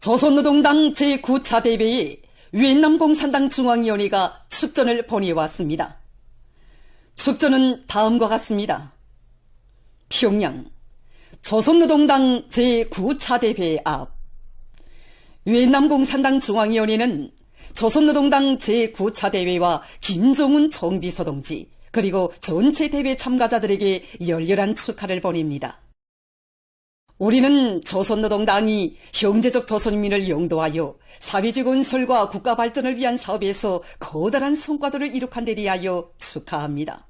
조선노동당 제9차 대회에 위엔남공산당 중앙위원회가 축전을 보내왔습니다. 축전은 다음과 같습니다. 평양 조선노동당 제9차 대회 앞 위엔남공산당 중앙위원회는 조선노동당 제9차 대회와 김종훈 총비서동지 그리고 전체 대회 참가자들에게 열렬한 축하를 보냅니다. 우리는 조선노동당이 형제적 조선인민을 영도하여 사회주의 건설과 국가 발전을 위한 사업에서 커다란 성과들을 이룩한 데 대하여 축하합니다.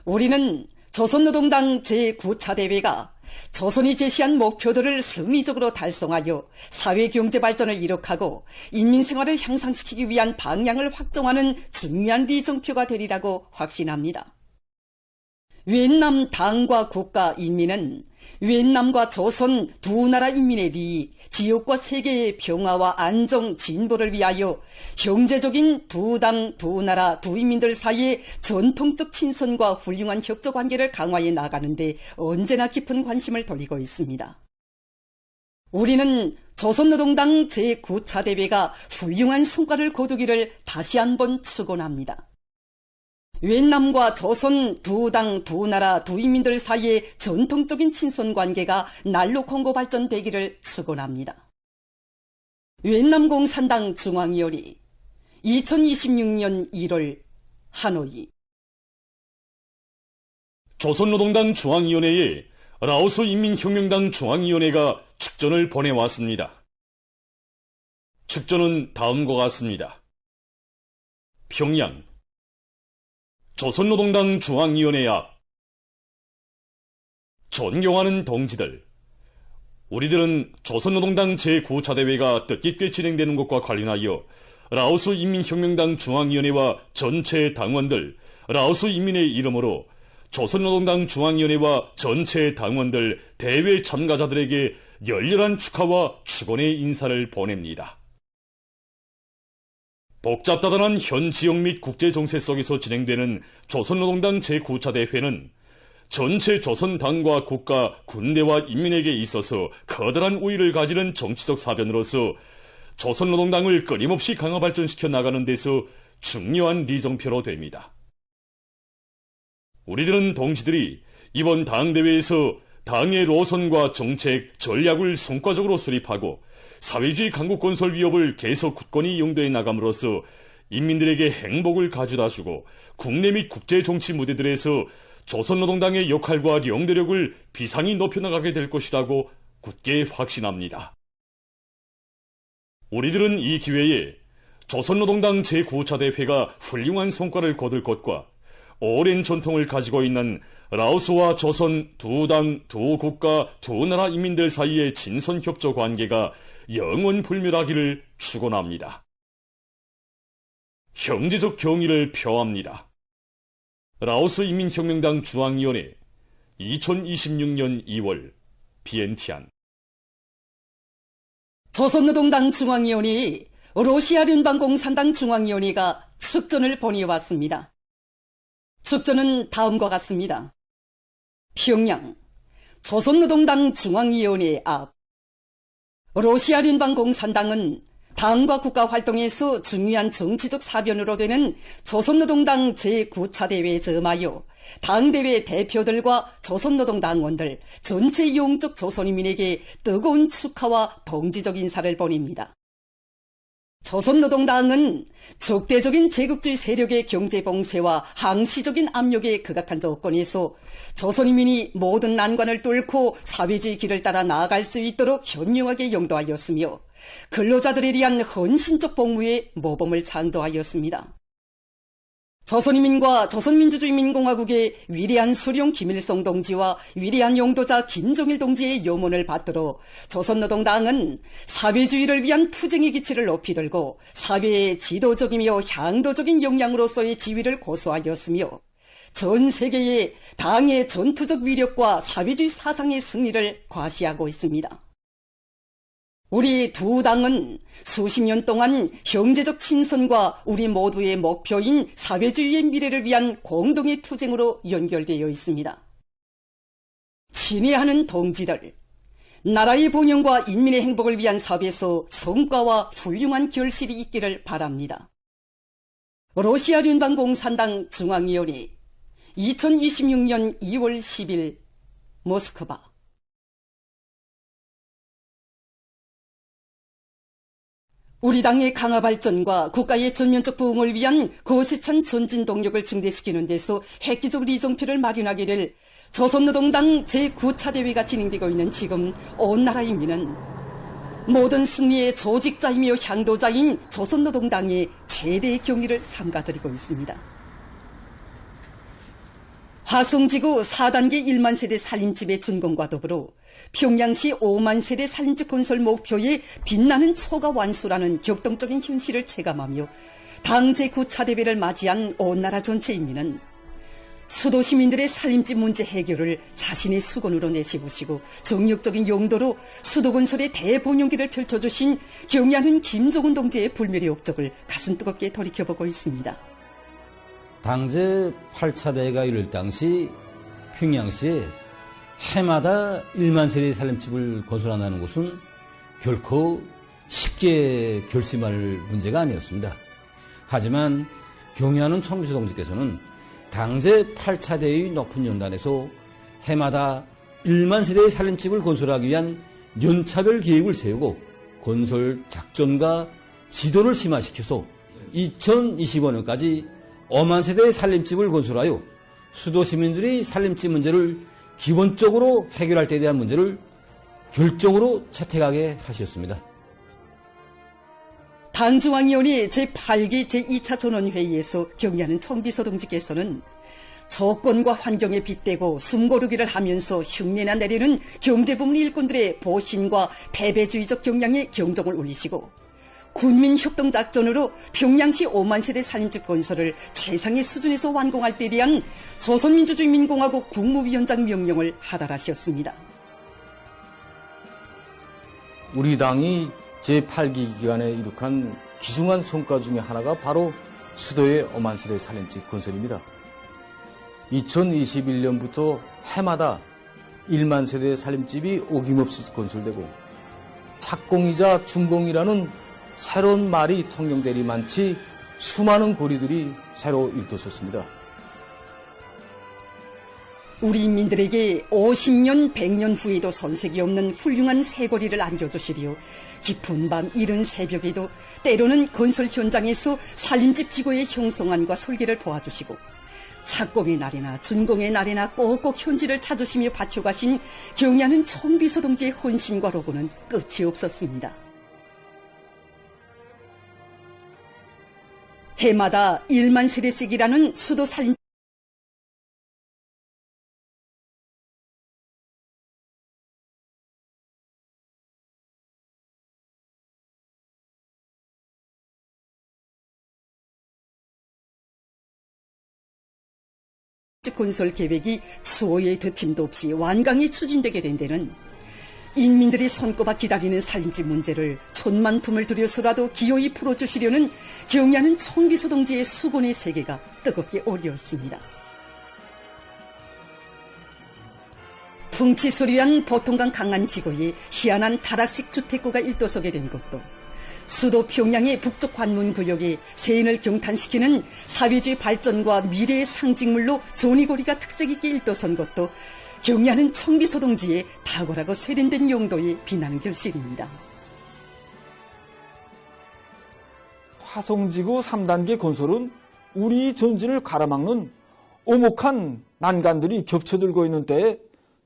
우리는 조선노동당 제9차 대회가 조선이 제시한 목표들을 승리적으로 달성하여 사회경제 발전을 이룩하고 인민생활을 향상시키기 위한 방향을 확정하는 중요한 리정표가 되리라고 확신합니다. 위엔남 당과 국가 인민은 위엔남과 조선 두 나라 인민의利益, 지역과 세계의 평화와 안정, 진보를 위하여 형제적인 두 당, 두 나라, 두 인민들 사이의 전통적 친선과 훌륭한 협조 관계를 강화해 나가는 데 언제나 깊은 관심을 돌리고 있습니다. 우리는 조선노동당 제9차 대회가 훌륭한 성과를 거두기를 다시 한번 축원합니다. 위엔남과 조선 두 당, 두 나라, 두 인민들 사이의 전통적인 친선 관계가 날로 공고 발전되기를 축원합니다. 위엔남 공산당 중앙위원회 2026년 1월 하노이. 조선노동당 중앙위원회에 라오스 인민혁명당 중앙위원회가 축전을 보내왔습니다. 축전은 다음과 같습니다. 평양 조선노동당 중앙위원회 앞. 존경하는 동지들, 우리들은 조선노동당 제9차 대회가 뜻깊게 진행되는 것과 관련하여 라오스 인민혁명당 중앙위원회와 전체 당원들, 라오스 인민의 이름으로 조선노동당 중앙위원회와 전체 당원들, 대회 참가자들에게 열렬한 축하와 축원의 인사를 보냅니다. 복잡다단한 현 지역 및 국제 정세 속에서 진행되는 조선노동당 제9차 대회는 전체 조선당과 국가, 군대와 인민에게 있어서 커다란 우위를 가지는 정치적 사변으로서 조선노동당을 끊임없이 강화 발전시켜 나가는 데서 중요한 리정표로 됩니다. 우리들은 동지들이 이번 당대회에서 당의 노선과 정책, 전략을 성과적으로 수립하고 사회주의 강국 건설 위협을 계속 굳건히 용도해 나감으로써 인민들에게 행복을 가져다 주고 국내 및 국제 정치 무대들에서 조선노동당의 역할과 영대력을 비상히 높여나가게 될 것이라고 굳게 확신합니다. 우리들은 이 기회에 조선노동당 제9차 대회가 훌륭한 성과를 거둘 것과 오랜 전통을 가지고 있는 라오스와 조선 두 당, 두 국가, 두 나라 인민들 사이의 친선협조 관계가 영원불멸하기를 축원합니다. 형제적 경의를 표합니다. 라오스 인민혁명당 중앙위원회 2026년 2월 비엔티안. 조선노동당 중앙위원회에 러시아聯邦공산당 중앙위원회가 축전을 보내왔습니다. 축전은 다음과 같습니다. 평양 조선노동당 중앙위원회 앞. 러시아聯邦공산당은 당과 국가 활동에서 중요한 정치적 사변으로 되는 조선노동당 제9차 대회에 점하여 당대회 대표들과 조선노동당원들, 전체 영적 조선인민에게 뜨거운 축하와 동지적 인사를 보냅니다. 조선노동당은 적대적인 제국주의 세력의 경제봉쇄와 항시적인 압력에 극악한 조건에서 조선인민이 모든 난관을 뚫고 사회주의 길을 따라 나아갈 수 있도록 현명하게 영도하였으며 근로자들에 대한 헌신적 복무의 모범을 창조하였습니다. 조선인민과 조선민주주의인민공화국의 위대한 수령 김일성 동지와 위대한 용도자 김정일 동지의 염원을 받들어 조선노동당은 사회주의를 위한 투쟁의 기치를 높이 들고 사회의 지도적이며 향도적인 역량으로서의 지위를 고수하였으며 전 세계에 당의 전투적 위력과 사회주의 사상의 승리를 과시하고 있습니다. 우리 두 당은 수십 년 동안 형제적 친선과 우리 모두의 목표인 사회주의의 미래를 위한 공동의 투쟁으로 연결되어 있습니다. 친애하는 동지들, 나라의 번영과 인민의 행복을 위한 사업에서 성과와 훌륭한 결실이 있기를 바랍니다. 러시아聯邦공산당 중앙위원회 2026년 2월 10일 모스크바. 우리 당의 강화 발전과 국가의 전면적 부흥을 위한 거세찬 전진 동력을 증대시키는 데서 획기적 이정표를 마련하게 될 조선노동당 제9차 대회가 진행되고 있는 지금 온 나라 인민은 모든 승리의 조직자이며 향도자인 조선노동당의 최대의 경의를 삼가드리고 있습니다. 화성지구 4단계 1만 세대 살림집의 준공과 더불어 평양시 5만 세대 살림집 건설 목표의 빛나는 초과 완수라는 격동적인 현실을 체감하며 당 제9차 대회를 맞이한 온 나라 전체 인민은 수도 시민들의 살림집 문제 해결을 자신의 수건으로 내세우시고 정력적인 용도로 수도 건설의 대본용기를 펼쳐주신 경의하는 김정은 동지의 불멸의 업적을 가슴 뜨겁게 돌이켜보고 있습니다. 당제 8차 대회가 이룰 당시 평양시에 해마다 1만 세대의 살림집을 건설한다는 것은 결코 쉽게 결심할 문제가 아니었습니다. 하지만 경의하는 청비서 동지께서는 당제 8차 대회의 높은 연단에서 해마다 1만 세대의 살림집을 건설하기 위한 연차별 계획을 세우고 건설 작전과 지도를 심화시켜서 2025년까지 5만 세대의 살림집을 건설하여 수도 시민들이 살림집 문제를 기본적으로 해결할 때에 대한 문제를 결정으로 채택하게 하셨습니다. 당중앙위원회 제8기 제2차 전원회의에서 경의하는 청비서 동지께서는 조건과 환경에 빗대고 숨고르기를 하면서 흉내나 내리는 경제부문 일꾼들의 보신과 패배주의적 경향에 경종을 울리시고 군민협동작전으로 평양시 5만 세대 살림집 건설을 최상의 수준에서 완공할 때에 대한 조선민주주의인민공화국 국무위원장 명령을 하달하셨습니다. 우리 당이 제8기 기간에 이룩한 귀중한 성과 중에 하나가 바로 수도의 5만 세대 살림집 건설입니다. 2021년부터 해마다 1만 세대 살림집이 어김없이 건설되고 착공이자 준공이라는 새로운 말이 통용되리 많지 수많은 고리들이 새로 일돋섰습니다. 우리 인민들에게 50년, 100년 후에도 손색이 없는 훌륭한 새거리를 안겨주시리요. 깊은 밤 이른 새벽에도 때로는 건설 현장에서 살림집 지구의 형성안과 설계를 도와주시고 착공의 날이나 준공의 날이나 꼭꼭 현지를 찾으시며 바쳐가신 경의하는 청비서 동지의 헌신과 로고는 끝이 없었습니다. 해마다 1만 세대씩이라는 수도 살림 건설 계획이 수호의 드침도 없이 완강히 추진되게 된 데는 인민들이 손꼽아 기다리는 살림집 문제를 천만 품을 들여서라도 기어이 풀어주시려는 경의하는 청비서 동지의 수건의 세계가 뜨겁게 오리었습니다. 풍치소리한 보통강 강한 지구에 희한한 다락식 주택구가 일도서게 된 것도 수도 평양의 북쪽 관문구역에 세인을 경탄시키는 사회주의 발전과 미래의 상징물로 조니고리가 특색 있게 일도선 것도 경의하는 청비서 동지의 탁월하고 세련된 용도에 빛나는 결실입니다. 화성지구 3단계 건설은 우리 전진을 가로막는 오목한 난간들이 겹쳐들고 있는 때에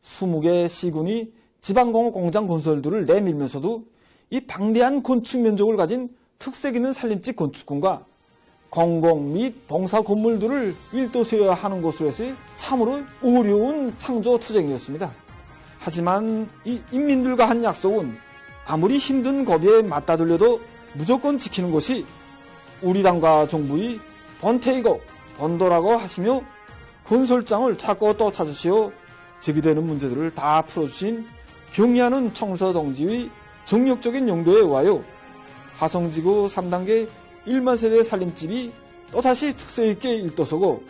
20개 시군이 지방공업 공장 건설들을 내밀면서도 이 방대한 건축 면적을 가진 특색 있는 살림집 건축군과 공공 및 봉사 건물들을 일도세워야 하는 것으로 해서 참으로 어려운 창조 투쟁이었습니다. 하지만 이 인민들과 한 약속은 아무리 힘든 고비에 맞다들려도 무조건 지키는 것이 우리 당과 정부의 번태이고 번도라고 하시며 건설장을 찾고 또 찾으시어 제기되는 문제들을 다 풀어주신 경의하는 청서 동지의 정력적인 용도에 의하여 화성지구 3단계 1만 세대 살림집이 또다시 특색 있게 일도서고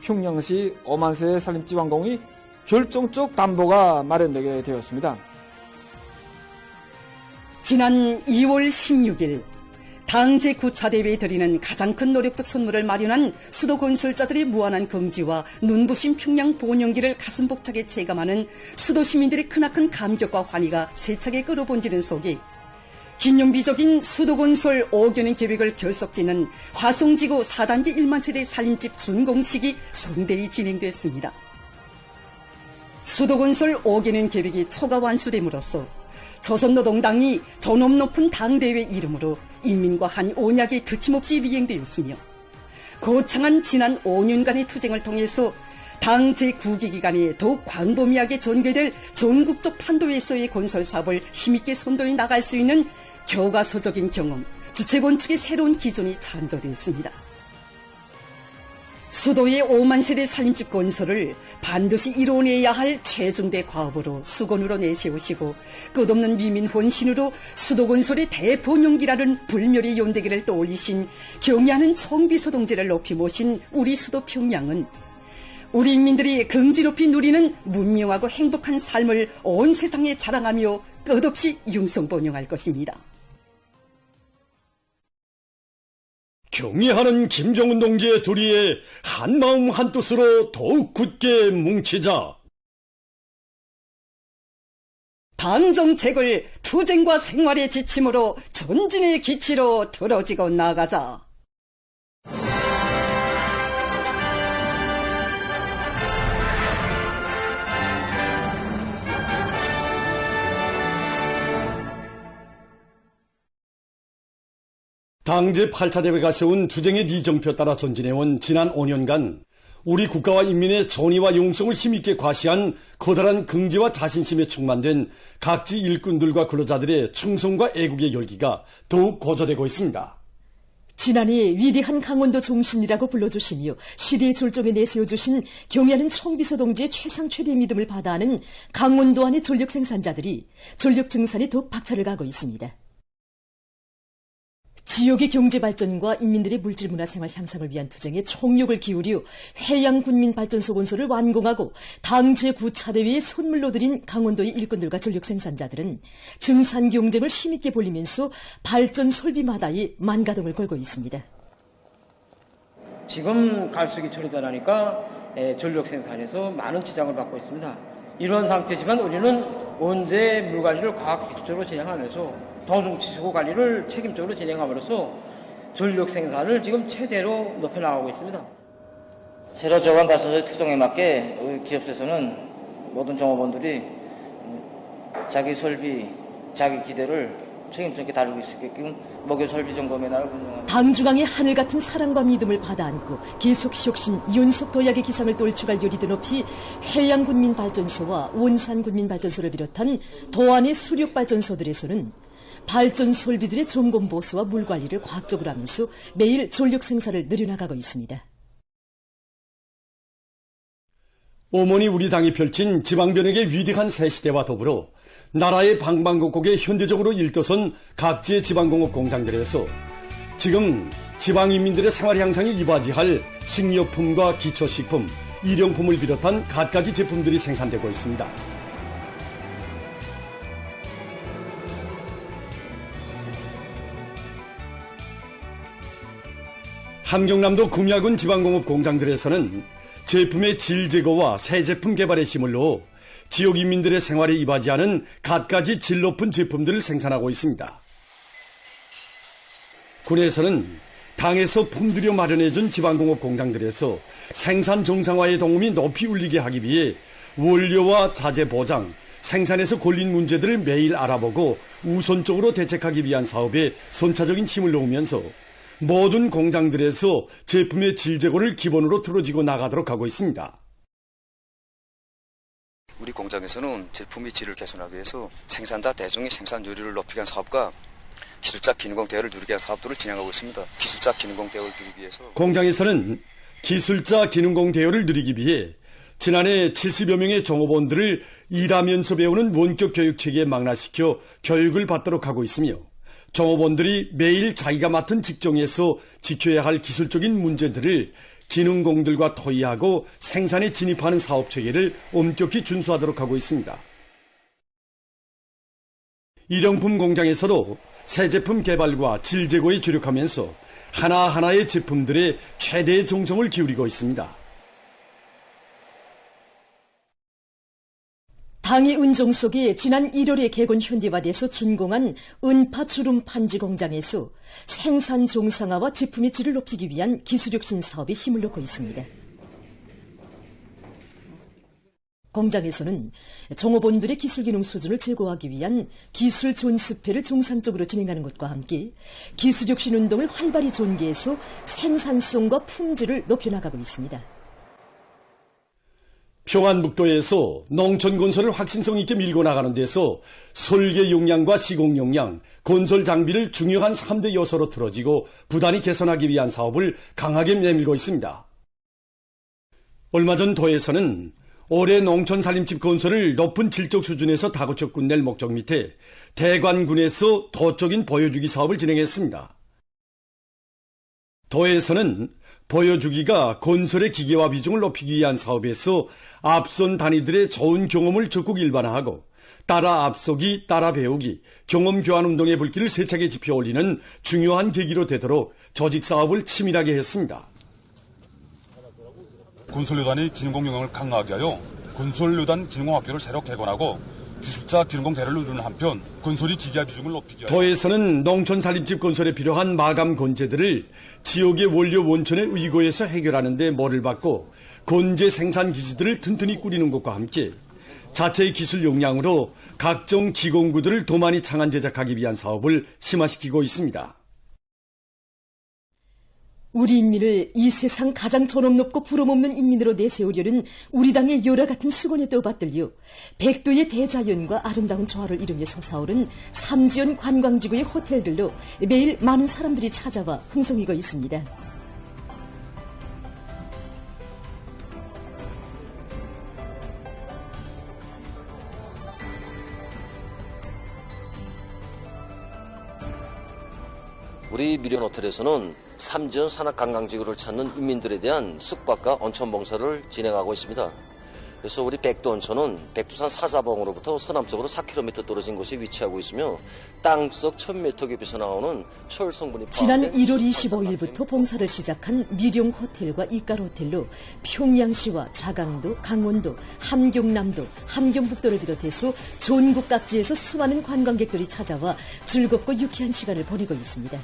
평양시 5만 세대 살림집 완공이 결정적 담보가 마련되게 되었습니다. 지난 2월 16일 당 제9차 대회에 드리는 가장 큰 노력적 선물을 마련한 수도 건설자들의 무한한 긍지와 눈부신 평양 본연기를 가슴 벅차게 체감하는 수도 시민들의 크나큰 감격과 환희가 세차게 끌어본지는 속에 기념비적인 수도건설 5개년 계획을 결석짓는 화성지구 4단계 1만 세대 살림집 준공식이 성대히 진행됐습니다. 수도건설 5개년 계획이 초과 완수됨으로써 조선노동당이 존엄 높은 당대회 이름으로 인민과 한 언약이 들킴없이 이행되었으며 거창한 지난 5년간의 투쟁을 통해서 당 제9기 기간에 더욱 광범위하게 전개될 전국적 판도에서의 건설 사업을 힘있게 선도해 나갈 수 있는 교과서적인 경험, 주체건축의 새로운 기존이 창조되었습니다. 수도의 5만 세대 살림집 건설을 반드시 이뤄내야 할 최중대 과업으로 수건으로 내세우시고 끝없는 위민 혼신으로 수도건설의 대본용기라는 불멸의 연대기를 떠올리신 경의하는 총비서 동지를 높이 모신 우리 수도 평양은 우리 인민들이 긍지 높이 누리는 문명하고 행복한 삶을 온 세상에 자랑하며 끝없이 융성번영할 것입니다. 경의하는 김정은 동지의 둘이의 한마음 한뜻으로 더욱 굳게 뭉치자. 당 정책을 투쟁과 생활의 지침으로 전진의 기치로 들어지고 나가자. 당 제8차 대회가 세운 투쟁의 리정표 따라 전진해온 지난 5년간 우리 국가와 인민의 전의와 용성을 힘있게 과시한 커다란 긍지와 자신심에 충만된 각지 일꾼들과 근로자들의 충성과 애국의 열기가 더욱 고조되고 있습니다. 지난해 위대한 강원도 종신이라고 불러주시며 시대의 절정에 내세워주신 경의하는 총비서 동지의 최상 최대의 믿음을 받아하는 강원도 안의 전력 생산자들이 전력 증산에 더욱 박차를 가고 있습니다. 지역의 경제 발전과 인민들의 물질 문화 생활 향상을 위한 투쟁에 총력을 기울여 해양군민발전소 건설을 완공하고 당 제9차 대회에 선물로 드린 강원도의 일꾼들과 전력 생산자들은 증산 경쟁을 힘있게 벌이면서 발전 설비마다의 만가동을 걸고 있습니다. 지금 갈수기 처리자라니까 전력 생산에서 많은 지장을 받고 있습니다. 이런 상태지만 우리는 언제 물관리를 과학기술적으로 진행하면서 동중치수고 관리를 책임적으로 진행함으로써 전력 생산을 지금 최대로 높여나가고 있습니다. 새로 저간 발전소의 특성에 맞게 우리 기업에서는 모든 종업원들이 자기 설비, 자기 기대를 책임있게 다루고 수 있게끔 목요 설비 점검의 날을 운영합니다. 당중앙의 하늘 같은 사랑과 믿음을 받아안고 계속 혁신, 연속 도약의 기상을 떨쳐갈 요리도 높이 해양군민발전소와 원산군민발전소를 비롯한 도안의 수력발전소들에서는 발전 설비들의 점검 보수와 물 관리를 과학적으로 하면서 매일 전력 생산을 늘려나가고 있습니다. 어머니 우리 당이 펼친 지방변혁의 위대한 새시대와 더불어 나라의 방방곡곡에 현대적으로 일떠선 각지의 지방공업 공장들에서 지금 지방인민들의 생활 향상에 이바지할 식료품과 기초식품, 일용품을 비롯한 갖가지 제품들이 생산되고 있습니다. 함경남도 금야군 지방공업 공장들에서는 제품의 질 제거와 새 제품 개발에 힘을 넣어 지역 인민들의 생활에 이바지하는 갖가지 질 높은 제품들을 생산하고 있습니다. 군에서는 당에서 품들여 마련해준 지방공업 공장들에서 생산 정상화의 동음이 높이 울리게 하기 위해 원료와 자재 보장, 생산에서 걸린 문제들을 매일 알아보고 우선적으로 대책하기 위한 사업에 선차적인 힘을 놓으면서 모든 공장들에서 제품의 질 제고를 기본으로 틀어지고 나가도록 하고 있습니다. 우리 공장에서는 제품의 질을 개선하기 위해서 생산자 대중의 생산율을 높이기 위한 사업과 기술자 기능공 대우를 누리기 위한 사업들을 진행하고 있습니다. 기술자 기능공 대우를 누리기 위해서 공장에서는 기술자 기능공 대우를 누리기 위해 지난해 70여 명의 종업원들을 일하면서 배우는 원격 교육 체계에 망라시켜 교육을 받도록 하고 있으며 종업원들이 매일 자기가 맡은 직종에서 지켜야 할 기술적인 문제들을 기능공들과 토의하고 생산에 진입하는 사업 체계를 엄격히 준수하도록 하고 있습니다. 일용품 공장에서도 새 제품 개발과 질 제고에 주력하면서 하나하나의 제품들의 최대의 정성을 기울이고 있습니다. 당의 은종 속에 지난 1월에 개건 현대화돼서 준공한 은파 주름 판지 공장에서 생산 정상화와 제품의 질을 높이기 위한 기술혁신 사업에 힘을 놓고 있습니다. 공장에서는 종업원들의 기술기능 수준을 제고하기 위한 기술 존습회를 정상적으로 진행하는 것과 함께 기술혁신 운동을 활발히 전개해서 생산성과 품질을 높여나가고 있습니다. 평안북도에서 농촌 건설을 확신성 있게 밀고 나가는 데서 설계 용량과 시공 용량, 건설 장비를 중요한 3대 요소로 틀어지고 부단히 개선하기 위한 사업을 강하게 내밀고 있습니다. 얼마 전 도에서는 올해 농촌 살림집 건설을 높은 질적 수준에서 다고쳐 끝낼 목적 밑에 대관군에서 도적인 보여주기 사업을 진행했습니다. 도에서는 보여주기가 건설의 기계화 비중을 높이기 위한 사업에서 앞선 단위들의 좋은 경험을 적극 일반화하고 따라 앞서기, 따라 배우기, 경험 교환 운동의 불길을 세차게 지펴 올리는 중요한 계기로 되도록 조직 사업을 치밀하게 했습니다. 건설요단의 기능공 영역을 강화하기 위하여 건설요단 기능공학교를 새로 개관하고 기술자 기능공 대를 이루는 한편 건설이 기계화 비중을 높이기 위하여 도에서는 농촌 살림집 건설에 필요한 마감 건재들을 지역의 원료 원천의 의거에서 해결하는 데 몰을 받고 건재 생산 기지들을 튼튼히 꾸리는 것과 함께 자체의 기술 역량으로 각종 기공구들을 더 많이 창안 제작하기 위한 사업을 심화시키고 있습니다. 우리 인민을 이 세상 가장 존엄 높고 부러움없는 인민으로 내세우려는 우리 당의 열화 같은 수건에 떠받들려 백도의 대자연과 아름다운 조화를 이루며 솟아오른 삼지연 관광지구의 호텔들로 매일 많은 사람들이 찾아와 흥성이고 있습니다. 우리 미련호텔에서는 삼지연 산악관광지구를 찾는 인민들에 대한 숙박과 온천 봉사를 진행하고 있습니다. 그래서 우리 백도 온천은 백두산 사자봉으로부터 서남쪽으로 4km 떨어진 곳에 위치하고 있으며 땅속 1000m 깊이서 나오는 철 성분이 지난 1월 25일부터 봉사를 시작한 미령호텔과 이깔호텔로 평양시와 자강도, 강원도, 함경남도, 함경북도를 비롯해서 전국 각지에서 수많은 관광객들이 찾아와 즐겁고 유쾌한 시간을 보내고 있습니다.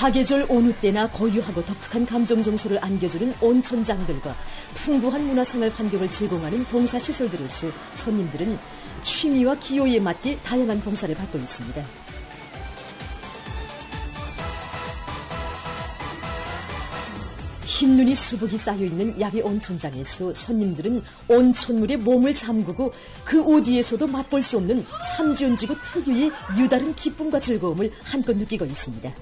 사계절 어느 때나 고유하고 독특한 감정 정서를 안겨주는 온천장들과 풍부한 문화생활 환경을 제공하는 봉사시설들에서 손님들은 취미와 기호에 맞게 다양한 봉사를 받고 있습니다. 흰눈이 수북이 쌓여있는 야외 온천장에서 손님들은 온천물에 몸을 잠그고 그 어디에서도 맛볼 수 없는 삼지연지구 특유의 유다른 기쁨과 즐거움을 한껏 느끼고 있습니다.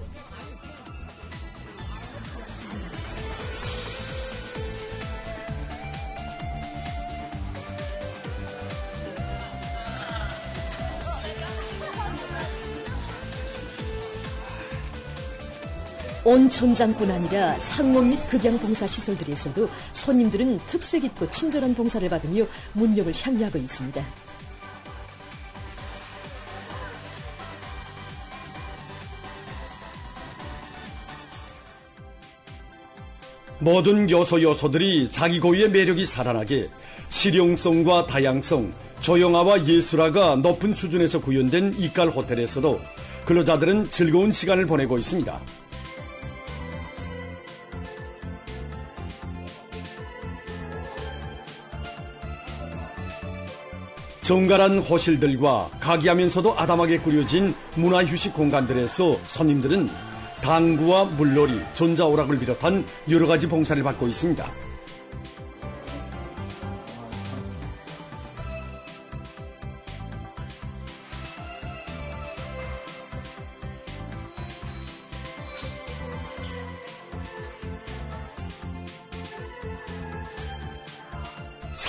온천장뿐 아니라 상업 및 급양 봉사 시설들에서도 손님들은 특색 있고 친절한 봉사를 받으며 문명을 향유하고 있습니다. 모든 요소들이 자기 고유의 매력이 살아나게 실용성과 다양성, 조형화와 예술화가 높은 수준에서 구현된 이깔 호텔에서도 근로자들은 즐거운 시간을 보내고 있습니다. 정갈한 호실들과 각이하면서도 아담하게 꾸려진 문화휴식 공간들에서 손님들은 당구와 물놀이, 전자오락을 비롯한 여러 가지 봉사를 받고 있습니다.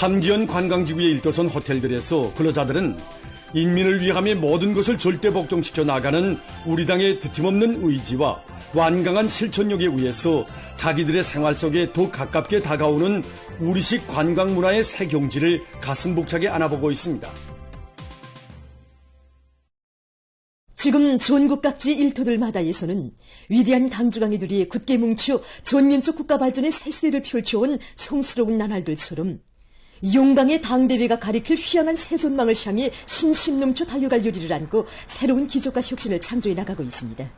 삼지연 관광지구에 일도선 호텔들에서 근로자들은 인민을 위함의 모든 것을 절대 복종시켜 나가는 우리 당의 드팀없는 의지와 완강한 실천력에 의해서 자기들의 생활 속에 더 가깝게 다가오는 우리식 관광문화의 새 경지를 가슴 벅차게 안아보고 있습니다. 지금 전국 각지의 일터들마다에서는 위대한 당주강이들이 굳게 뭉쳐 전민족 국가 발전의 새 시대를 펼쳐온 성스러운 나날들처럼 용강의 당대회가 가리킬 휘황한 새손망을 향해 신심 넘쳐 달려갈 요리를 안고 새로운 기적과 혁신을 창조해 나가고 있습니다.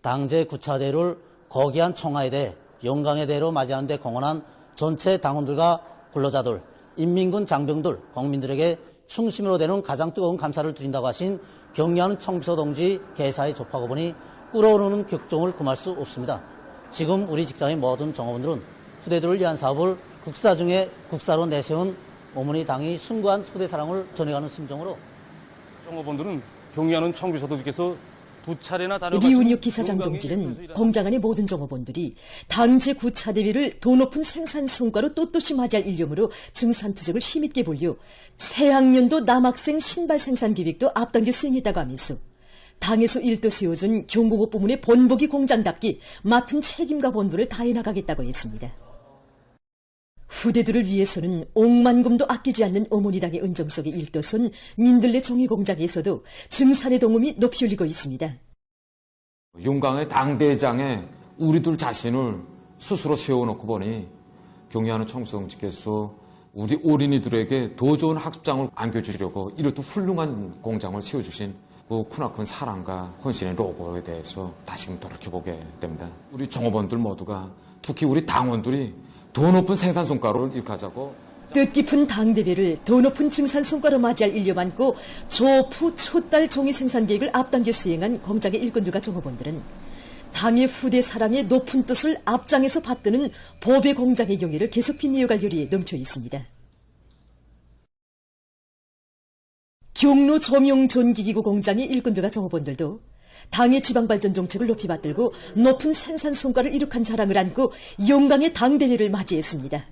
당제 9차 대회를 거기한 청하에 대해 용강의 대회로 맞이하는 데 공헌한 전체 당원들과 근로자들, 인민군 장병들, 국민들에게 충심으로 되는 가장 뜨거운 감사를 드린다고 하신 경리하는 청비서 동지 개사에 접하고 보니 끓어오르는 격정을 금할 수 없습니다. 지금 우리 직장의 모든 정업원들은 후대들을 위한 사업을 국사 중에 국사로 내세운 어머니 당이 숭고한 후대 사랑을 전해가는 심정으로 정업원들은 경리하는 청비서 동지께서 두 차례나 다녀가신 리운육 기사장 동지는 공장 안의 모든 정업원들이 당 제9차 대회를 더 높은 생산 성과로 떳떳이 맞이할 일념으로 증산투쟁을 힘있게 벌여 새학년도 남학생 신발 생산 계획도 앞당겨 수행했다고 하면서 당에서 일도 세워준 경공업 부문의 본보기 공장답게 맡은 책임과 본분을 다해 나가겠다고 했습니다. 후대들을 위해서는 억만금도 아끼지 않는 어머니당의 은정 속의 일도선 민들레 종이공장에서도 증산의 동음이 높이 울리고 있습니다. 용강의 당대장에 우리들 자신을 스스로 세워놓고 보니 경리하는 청성지께서 우리 어린이들에게 더 좋은 학습장을 안겨주려고 이렇게 훌륭한 공장을 세워주신 그 크나큰 사랑과 헌신의 로고에 대해서 다시금 돌이켜보게 됩니다. 우리 종업원들 모두가 특히 우리 당원들이 더 높은 생산 성과를 이룩하자고 뜻깊은 당대회를 더 높은 증산 성과로 맞이할 일념 안고 조프 촛달 종이 생산 계획을 앞당겨 수행한 공장의 일꾼들과 종업원들은 당의 후대 사랑의 높은 뜻을 앞장에서 받드는 보배 공장의 경위를 계속 빛내어갈 요리에 넘쳐 있습니다. 경로 조명 전기기구 공장의 일꾼들과 종업원들도 당의 지방발전 정책을 높이 받들고 높은 생산 성과를 이룩한 자랑을 안고 용강의 당대회를 맞이했습니다.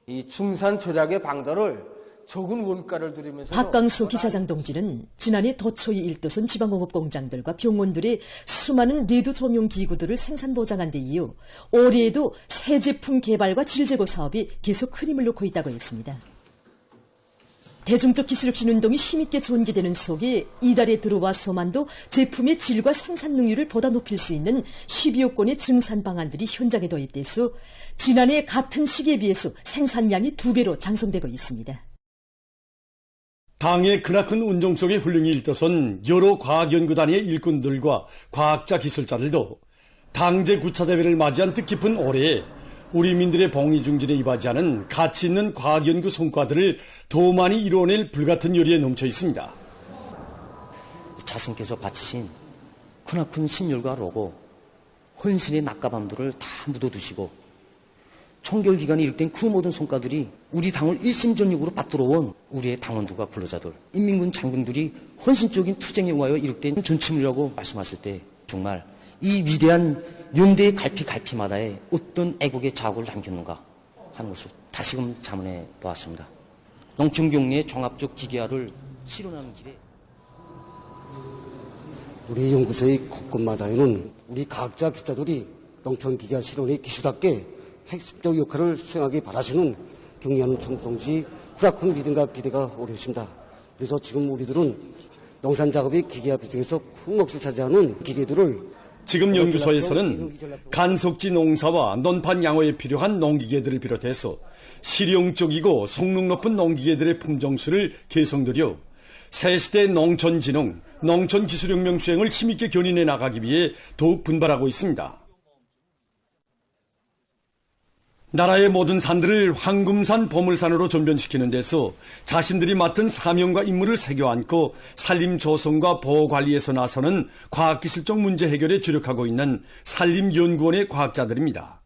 이 중산 절약의 방도를 적은 원가를 들이면서 박광수 기사장 동지는 지난해 도초이 일도선 지방공업 공장들과 병원들의 수많은 레드 조명 기구들을 생산 보장한 데 이어 올해에도 새 제품 개발과 질제고 사업이 계속 큰 힘을 놓고 있다고 했습니다. 대중적 기술혁신 운동이 힘있게 전개되는 속에 이달에 들어와서만도 제품의 질과 생산 능률을 보다 높일 수 있는 12여 건의 증산 방안들이 현장에 도입돼서 지난해 같은 시기에 비해서 생산량이 2배로 장성되고 있습니다. 당의 크나큰 운동 속에 훌륭히 일떠선 여러 과학연구단의 일꾼들과 과학자 기술자들도 당제 9차 대회를 맞이한 뜻깊은 올해에 우리 민들의 봉의중진에 이바지하는 가치 있는 과학연구 성과들을 더 많이 이루어낼 불같은 요리에 넘쳐 있습니다. 자신께서 바치신 크나큰 심혈과 로고, 헌신의 낮과 밤들을 다 묻어두시고 총결기간에 이룩된 그 모든 성과들이 우리 당을 일심전력으로 받들어온 우리의 당원들과 근로자들, 인민군 장병들이 헌신적인 투쟁에 응하여 이룩된 전침이라고 말씀하실 때 정말 이 위대한 연대의 갈피마다에 어떤 애국의 자국을 남겼는가 하는 것을 다시금 자문해 보았습니다. 농촌경리의 종합적 기계화를 실현하는 길에 우리 연구소의 곳곳마다에는 우리 과학자 기자들이 농촌기계화 실현의 기수답게 핵심적 역할을 수행하기 바라시는 경리하는 청송지 크나큰 믿음과 기대가 오래있습니다. 그래서 지금 우리들은 농산작업의 기계화 비중에서 큰 몫을 차지하는 기계들을 지금 연구소에서는 간석지 농사와 논판 양호에 필요한 농기계들을 비롯해서 실용적이고 성능 높은 농기계들의 품종수를 개성들여 새시대 농촌진흥, 농촌기술혁명 수행을 힘있게 견인해 나가기 위해 더욱 분발하고 있습니다. 나라의 모든 산들을 황금산 보물산으로 전변시키는 데서 자신들이 맡은 사명과 임무를 새겨 안고 산림 조성과 보호 관리에서 나서는 과학기술적 문제 해결에 주력하고 있는 산림연구원의 과학자들입니다.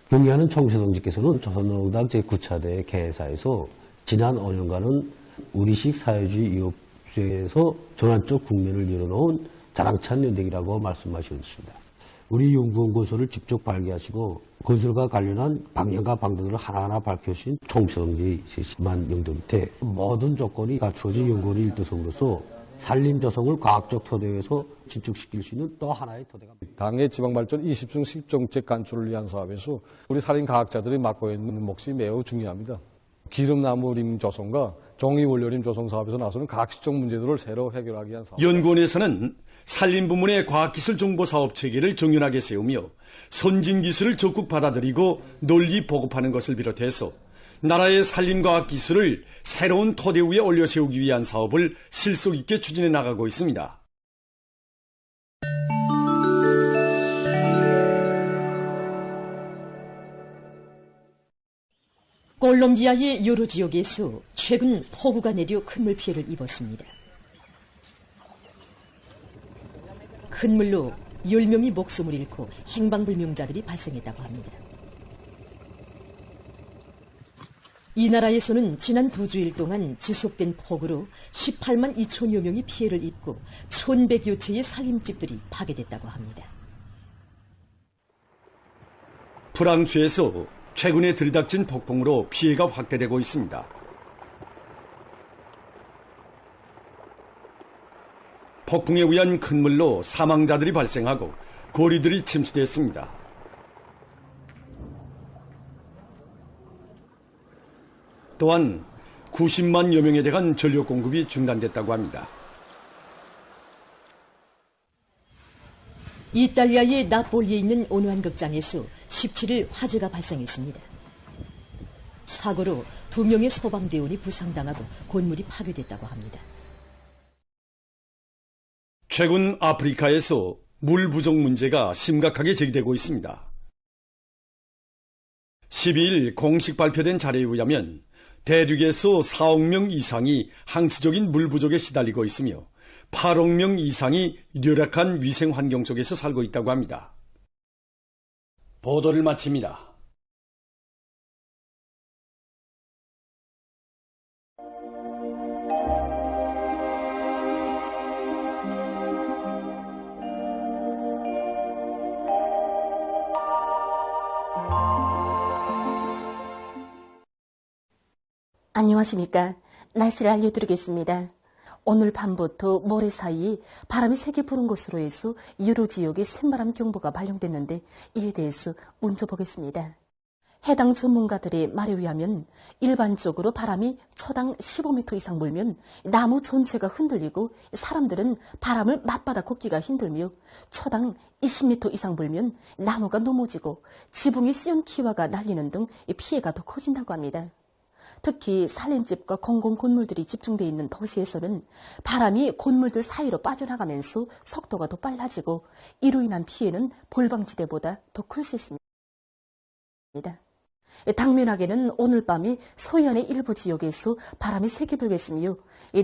경리하는 청비서 동지께서는 조선노동당 제9차 대회 개사에서 지난 5년간은 우리식 사회주의 이업 수행에서 전환적 국면을 열어놓은 자랑찬 연대기라고 말씀하셨습니다. 우리 연구원 건설을 직접 발기하시고 건설과 관련한 방향과 방향들을 하나하나 밝혀주신 청비서 동지만 영도 밑에 모든 조건이 갖추어진 연구원의 일도성으로서 산림 조성을 과학적 토대에서 진척시킬 수 있는 또 하나의 토대가 당의 지방발전 20중 10정책 간출을 위한 사업에서 우리 산림 과학자들이 맡고 있는 몫이 매우 중요합니다. 기름나무 림 조성과 종이원료림 조성 사업에서 나서는 과학시적 문제들을 새로 해결하기 위한 사업. 연구원에서는 산림 부문의 과학기술 정보 사업 체계를 정연하게 세우며 선진 기술을 적극 받아들이고 널리 보급하는 것을 비롯해서 나라의 산림과학 기술을 새로운 토대 위에 올려 세우기 위한 사업을 실속 있게 추진해 나가고 있습니다. 콜롬비아의 여러 지역에서 최근 폭우가 내려 큰 물 피해를 입었습니다. 큰 물로 10명이 목숨을 잃고 행방불명자들이 발생했다고 합니다. 이 나라에서는 지난 2주일 동안 지속된 폭우로 18만 2천여 명이 피해를 입고 1,100여 채의 살림집들이 파괴됐다고 합니다. 프랑스에서 최근에 들이닥친 폭풍으로 피해가 확대되고 있습니다. 폭풍에 의한 큰 물로 사망자들이 발생하고 거리들이 침수됐습니다. 또한 90만여 명에 대한 전력 공급이 중단됐다고 합니다. 이탈리아의 나폴리에 있는 온화한극장에서 17일 화재가 발생했습니다. 사고로 2명의 소방대원이 부상당하고 건물이 파괴됐다고 합니다. 최근 아프리카에서 물 부족 문제가 심각하게 제기되고 있습니다. 12일 공식 발표된 자료에 의하면 대륙에서 4억 명 이상이 항시적인 물 부족에 시달리고 있으며 8억 명 이상이 열악한 위생 환경 속에서 살고 있다고 합니다. 보도를 마칩니다. 안녕하십니까. 날씨를 알려드리겠습니다. 오늘 밤부터 모레 사이 바람이 세게 부는 것으로 해서 여러 지역에 샘바람 경보가 발령됐는데 이에 대해서 먼저 보겠습니다. 해당 전문가들의 말에 의하면 일반적으로 바람이 초당 15m 이상 불면 나무 전체가 흔들리고 사람들은 바람을 맞받아 걷기가 힘들며 초당 20m 이상 불면 나무가 넘어지고 지붕에 씌운 키와가 날리는 등 피해가 더 커진다고 합니다. 특히 살림집과 공공건물들이 집중되어 있는 도시에서는 바람이 건물들 사이로 빠져나가면서 속도가 더 빨라지고 이로 인한 피해는 볼방지대보다 더 클 수 있습니다. 당면하게는 오늘 밤에 서해안의 일부 지역에서 바람이 세게 불겠으며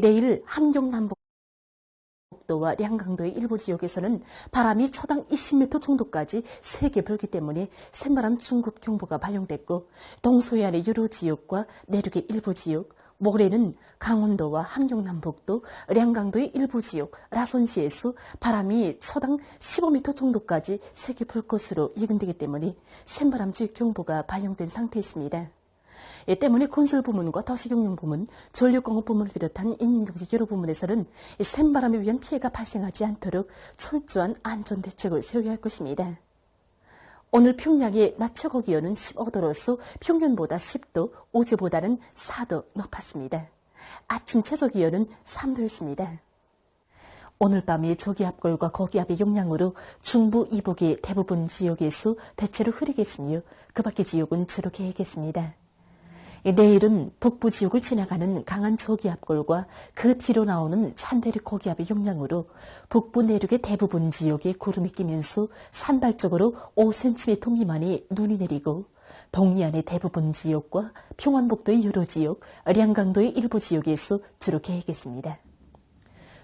내일 함경 남북도와 량강도의 일부 지역에서는 바람이 초당 20m 정도까지 세게 불기 때문에 샘바람 중급 경보가 발령됐고 동서해안의 여러 지역과 내륙의 일부 지역, 모레는 강원도와 함경남북도, 량강도의 일부 지역, 라선시에서 바람이 초당 15m 정도까지 세게 불 것으로 예견되기 때문에 샘바람 주의 경보가 발령된 상태였습니다. 이 때문에 건설부문과 도시경영부문, 전력공업부문을 비롯한 인민경제 여러 부문에서는 샘바람에 의한 피해가 발생하지 않도록 철저한 안전대책을 세워야 할 것입니다. 오늘 평양의 낮 최고 기온은 15도로서 평년보다 10도, 어제보다는 4도 높았습니다. 아침 최저 기온은 3도였습니다. 오늘 밤에 저기압골과 고기압의 영향으로 중부 이북의 대부분 지역에서 대체로 흐리겠으며 그 밖의 지역은 주로 개겠습니다. 내일은 북부 지역을 지나가는 강한 저기압골과 그 뒤로 나오는 찬대륙 고기압의 영향으로 북부 내륙의 대부분 지역에 구름이 끼면서 산발적으로 5cm 미만의 눈이 내리고 동해안의 대부분 지역과 평안북도의 여러 지역, 량강도의 일부 지역에서 주로 개겠습니다.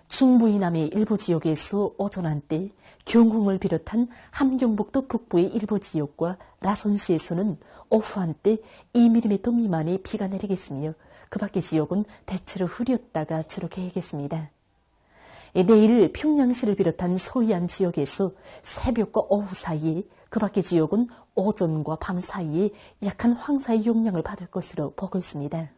중부 이남의 일부 지역에서 오전 한때 경흥을 비롯한 함경북도 북부의 일부 지역과 라선시에서는 오후 한때 2mm 미만의 비가 내리겠으며 그 밖의 지역은 대체로 흐렸다가 주로 개겠습니다. 내일 평양시를 비롯한 서해안 지역에서 새벽과 오후 사이에 그 밖의 지역은 오전과 밤 사이에 약한 황사의 영향을 받을 것으로 보고 있습니다.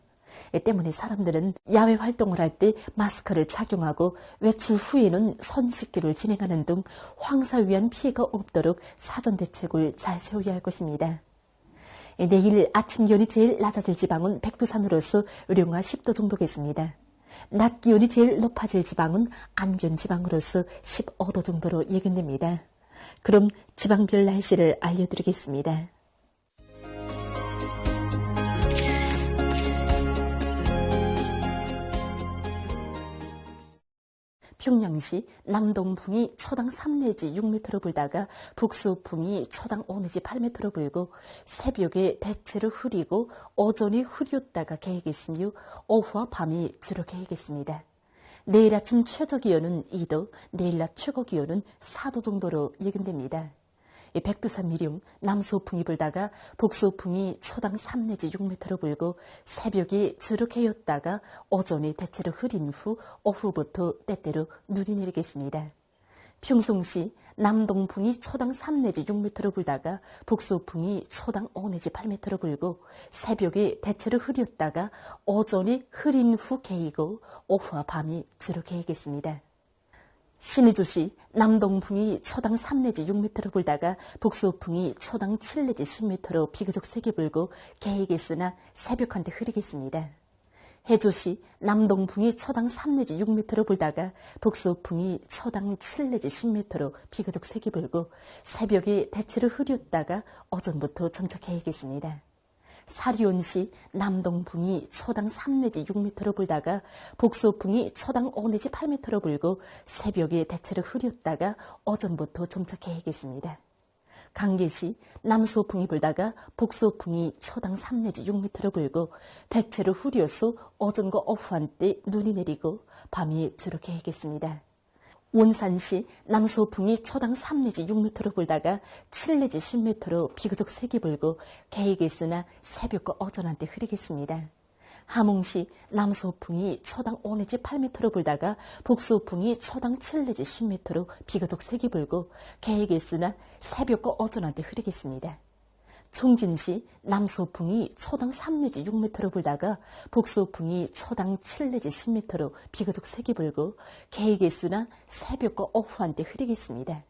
때문에 사람들은 야외 활동을 할 때 마스크를 착용하고 외출 후에는 손 씻기를 진행하는 등 황사 위한 피해가 없도록 사전 대책을 잘 세워야 할 것입니다. 내일 아침 기온이 제일 낮아질 지방은 백두산으로서 영하 10도 정도겠습니다. 낮 기온이 제일 높아질 지방은 안변 지방으로서 15도 정도로 예견됩니다. 그럼 지방별 날씨를 알려드리겠습니다. 평양시 남동풍이 초당 3 내지 6m로 불다가 북서풍이 초당 5 내지 8m로 불고 새벽에 대체로 흐리고 오전이 흐렸다가 개겠으며 오후와 밤이 주로 개겠습니다. 내일 아침 최저기온은 2도, 내일 낮 최고기온은 4도 정도로 예견됩니다. 백두산 미령 남서풍이 불다가 북서풍이 초당 3 내지 6m로 불고 새벽이 주로 개었다가 오전이 대체로 흐린 후 오후부터 때때로 눈이 내리겠습니다. 평송시 남동풍이 초당 3 내지 6m로 불다가 북서풍이 초당 5 내지 8m로 불고 새벽이 대체로 흐렸다가 오전이 흐린 후 개이고 오후와 밤이 주로 개이겠습니다. 신의주시 남동풍이 초당 3 내지 6m로 불다가 북서풍이 초당 7 내지 10m로 비교적 세게 불고 개이겠으나 새벽 한때 흐리겠습니다. 해주시 남동풍이 초당 3 내지 6m로 불다가 북서풍이 초당 7 내지 10m로 비교적 세게 불고 새벽이 대체로 흐렸다가 오전부터 점차 개이겠습니다. 사리온시 남동풍이 초당 3 내지 6m로 불다가 북서풍이 초당 5 내지 8m로 불고 새벽에 대체로 흐렸다가 오전부터 점차 개이겠습니다. 강계시 남서풍이 불다가 북서풍이 초당 3 내지 6m로 불고 대체로 흐려서 오전과 오후 한때 눈이 내리고 밤이 주로 개이겠습니다. 원산시 남서풍이 초당 3 내지 6m로 불다가 7 내지 10m로 비교적 세게 불고 개이겠으나 새벽과 오전 한때 흐리겠습니다. 함흥시 남서풍이 초당 5 내지 8m로 불다가 북서풍이 초당 7 내지 10m로 비교적 세게 불고 개이겠으나 새벽과 오전 한때 흐리겠습니다. 총진시 남서풍이 초당 3 내지 6m로 불다가 북서풍이 초당 7 내지 10m로 비교적 세게 불고 개이겠으나 새벽과 오후 한때 흐리겠습니다.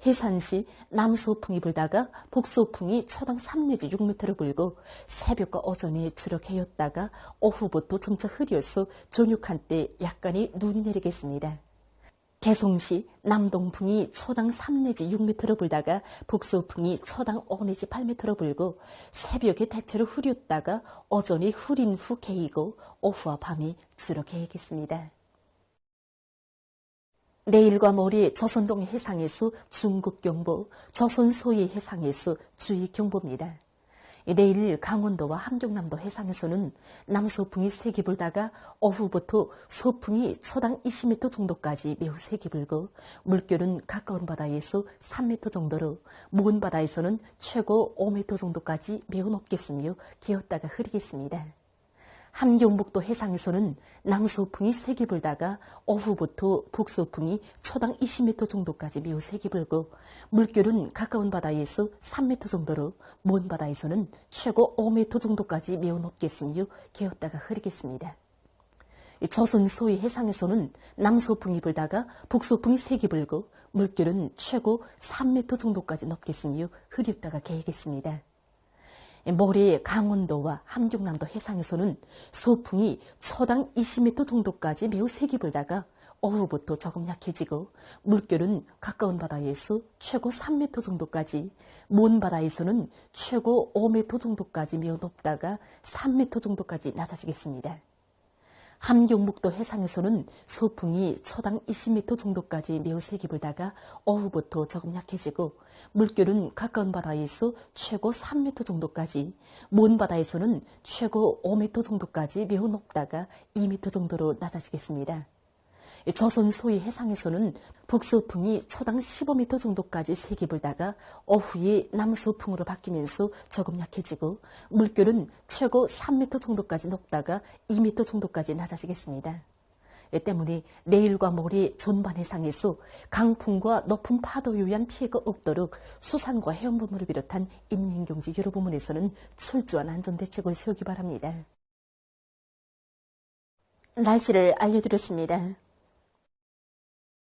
해산시 남서풍이 불다가 북서풍이 초당 3 내지 6m로 불고 새벽과 오전에 주로 개었다가 오후부터 점차 흐려서 저녁 한때 약간의 눈이 내리겠습니다. 개성시 남동풍이 초당 3 내지 6m로 불다가 북서풍이 초당 5 내지 8m로 불고 새벽에 대체로 흐렸다가 오전이 흐린 후 개이고 오후와 밤이 주로 개이겠습니다. 내일과 모레 조선동 해상에서 중국경보, 조선 소위 해상에서 주의경보입니다. 내일 강원도와 함경남도 해상에서는 남서풍이 세게 불다가 오후부터 서풍이 초당 20m 정도까지 매우 세게 불고 물결은 가까운 바다에서 3m 정도로 먼 바다에서는 최고 5m 정도까지 매우 높겠으며 개었다가 흐리겠습니다. 함경북도 해상에서는 남서풍이 세게 불다가 오후부터 북서풍이 초당 20m 정도까지 매우 세게 불고 물결은 가까운 바다에서 3m 정도로 먼 바다에서는 최고 5m 정도까지 매우 높겠으며 개었다가 흐리겠습니다. 조선 소위 해상에서는 남서풍이 불다가 북서풍이 세게 불고 물결은 최고 3m 정도까지 높겠으며 흐렸다가 개겠습니다. 모레 강원도와 함경남도 해상에서는 서풍이 초당 20m 정도까지 매우 세게 불다가 오후부터 조금 약해지고 물결은 가까운 바다에서 최고 3m 정도까지 먼 바다에서는 최고 5m 정도까지 매우 높다가 3m 정도까지 낮아지겠습니다. 함경북도 해상에서는 서풍이 초당 20m 정도까지 매우 세게 불다가 오후부터 조금 약해지고 물결은 가까운 바다에서 최고 3m 정도까지 먼 바다에서는 최고 5m 정도까지 매우 높다가 2m 정도로 낮아지겠습니다. 조선 소위 해상에서는 북서풍이 초당 15m 정도까지 세게 불다가 오후에 남서풍으로 바뀌면서 조금 약해지고 물결은 최고 3m 정도까지 높다가 2m 정도까지 낮아지겠습니다. 이 때문에 내일과 모레 전반 해상에서 강풍과 높은 파도에 의한 피해가 없도록 수산과 해운부문을 비롯한 인민경제 여러 부문에서는 철저한 안전대책을 세우기 바랍니다. 날씨를 알려드렸습니다.